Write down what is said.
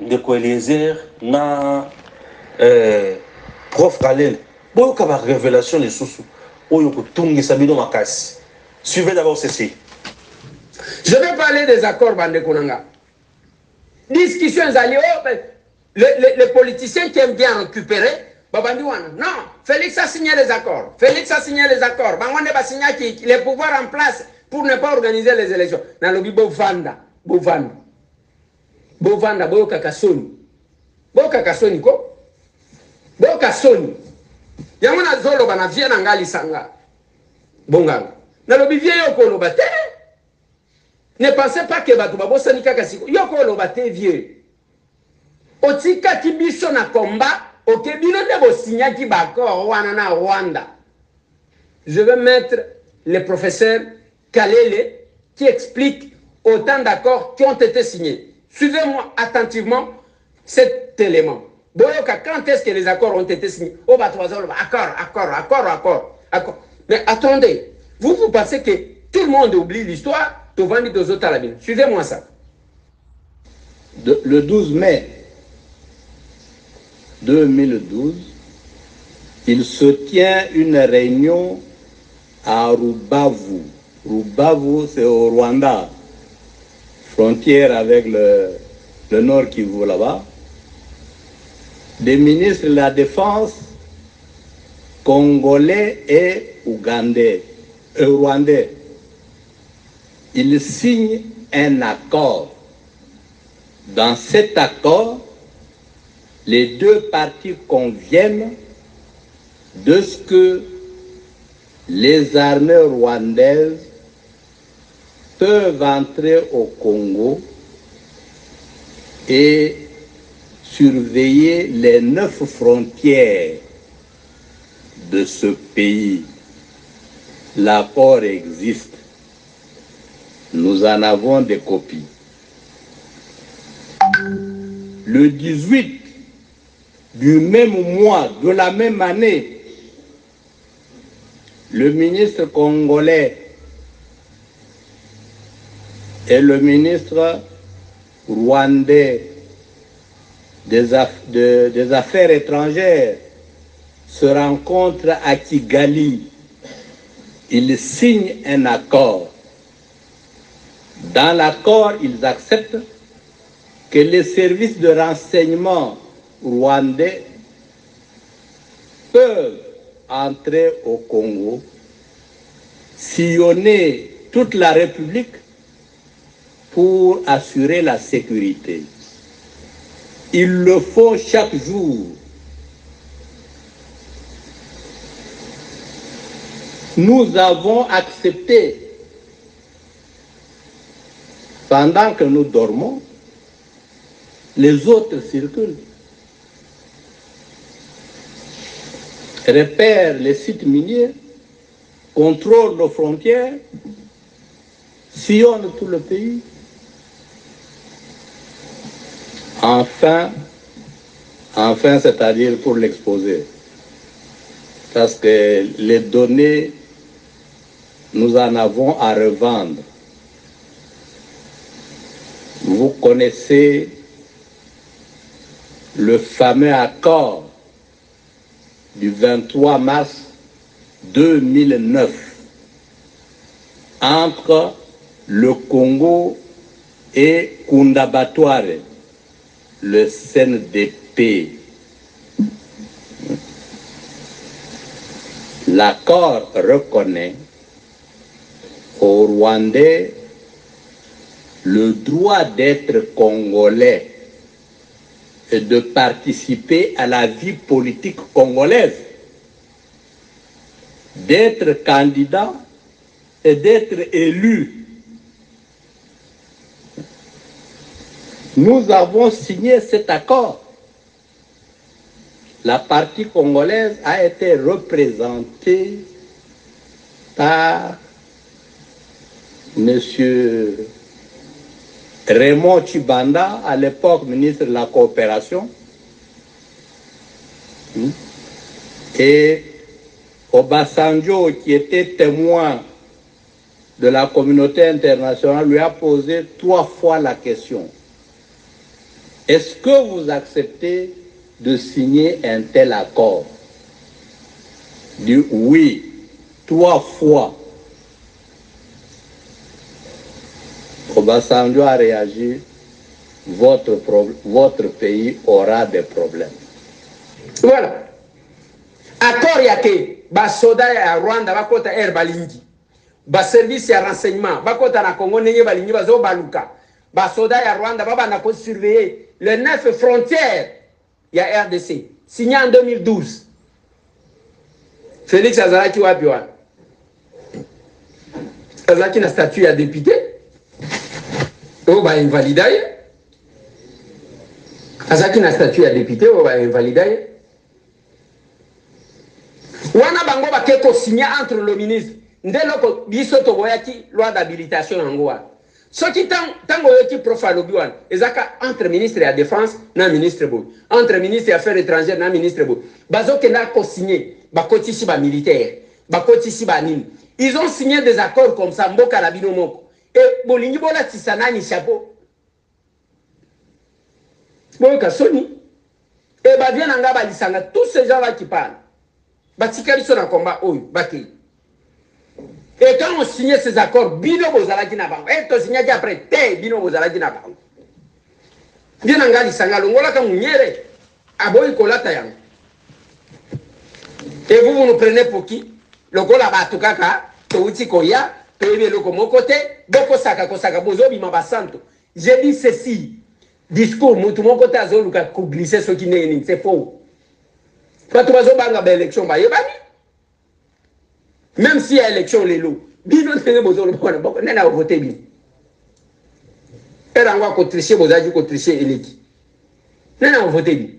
ndeko Eliezer na prof Kalel boyo ka ba révélation les sous oyo ko tungi sabino makasi. Suivez d'abord ceci. Je vais parler des accords bande konanga. Discussions alliées, les politiciens qui aiment bien récupérer babandi wana. Non, Félix a signé les accords. Félix a signé les accords. Bangwande ba signé qui les pouvoirs en place pour ne pas organiser les élections. Na lobi bovanda. Bovanda, boyo kakasoni. Boyo kakasoni ko? Boyo kasoni. Yamona zolo bana viena ngali sanga. Bonganga. Na lobi vieyo ko loba te. Ne pensez pas que batu babosani kaka siko. Yo ko loba te vieux. Otika kibiso na combat, okebino de bo signa ki bako wana na Rwanda. Je vais mettre le professeur Kalele qui explique autant d'accords qui ont été signés. Suivez-moi attentivement cet élément. Boyoka, quand est-ce que les accords ont été signés? Oh, bah, accord. Mais attendez, vous pensez que tout le monde oublie l'histoire? Suivez-moi ça. Le 12 mai 2012, il se tient une réunion à Rubavu. Rubavu, c'est au Rwanda, frontière avec le Nord Kivu là-bas. Des ministres de la Défense congolais et rwandais. Ils signent un accord. Dans cet accord, les deux parties conviennent de ce que les armées rwandaises peuvent entrer au Congo et surveiller les 9 frontières de ce pays. L'accord existe. Nous en avons des copies. Le 18 du même mois, de la même année, le ministre congolais et le ministre rwandais des Affaires étrangères se rencontrent à Kigali. Ils signent un accord. Dans l'accord, ils acceptent que les services de renseignement rwandais peuvent entrer au Congo, sillonner toute la République pour assurer la sécurité. Ils le font chaque jour. Nous avons accepté, pendant que nous dormons, les autres circulent, repèrent les sites miniers, contrôlent nos frontières, sillonnent tout le pays. Enfin, c'est-à-dire pour l'exposer, parce que les données, nous en avons à revendre. Vous connaissez le fameux accord du 23 mars 2009 entre le Congo et Kundabatware, le CNDP. L'accord reconnaît aux Rwandais le droit d'être congolais et de participer à la vie politique congolaise, d'être candidat et d'être élu. Nous avons signé cet accord. La partie congolaise a été représentée par M. Raymond Chibanda, à l'époque ministre de la Coopération, et Obasanjo, qui était témoin de la communauté internationale, lui a posé 3 fois la question. est-ce que vous acceptez de signer un tel accord? Dit oui, 3 fois. Obasanjo a réagi, votre pays aura des problèmes. Voilà. Accord yake, ba soda ya Rwanda bakota air balingi. Ba service ya renseignement, bakota na Congo nenge balingi bazo baluka. Ba soda ya Rwanda baba na ko surveiller les 9 frontières ya RDC. Signé en 2012. Félix Azalaki wapi wana? Azalaki na statut ya député. O ba invalidaye. Azalaki na statut ya député o ba invalidaye. Wana bango ba keko signé entre le ministre. Ndelo biso to boyaki loi d'habilitation yangoa. Soki tango yoki profalobi wana ezaka entre ministre ya défense na ministre bo. Entre ministre ya affaires étrangères na ministre bo. Bazoke na ko signé ba kotisi ba militaire, ba kotisi ba nini. Ils ont signé des accords comme ça mboka na bino moko. Et bolingi bola tisanani chapeau. Boka soni. Et ba vient nga ba lisanga tous ces gens là qui parlent. Batikali so na combat oyo baki. Et quand on signait ces accords, bino bozalaki na bango. Et to signé après te bino bozalaki na bango. Bien ngali sanga longola ka munyere. Aboyi kolata yango. Et vous nous prenez pour qui? Lokola ba tukaka, to uti koya, to ebe loko mokote, boko saka kosaka bozobi mabasanto. J'ai dit ceci. Discours mutu mokote azoluka ko glisser ce qui n'est c'est faux. Quand tu vas au banga l'élection, même si il y a élection, les lots, bino tene bozo le bon, bon, n'a voté bien. Et on va cotricher, vous avez cotricher éleki. N'a voté bien.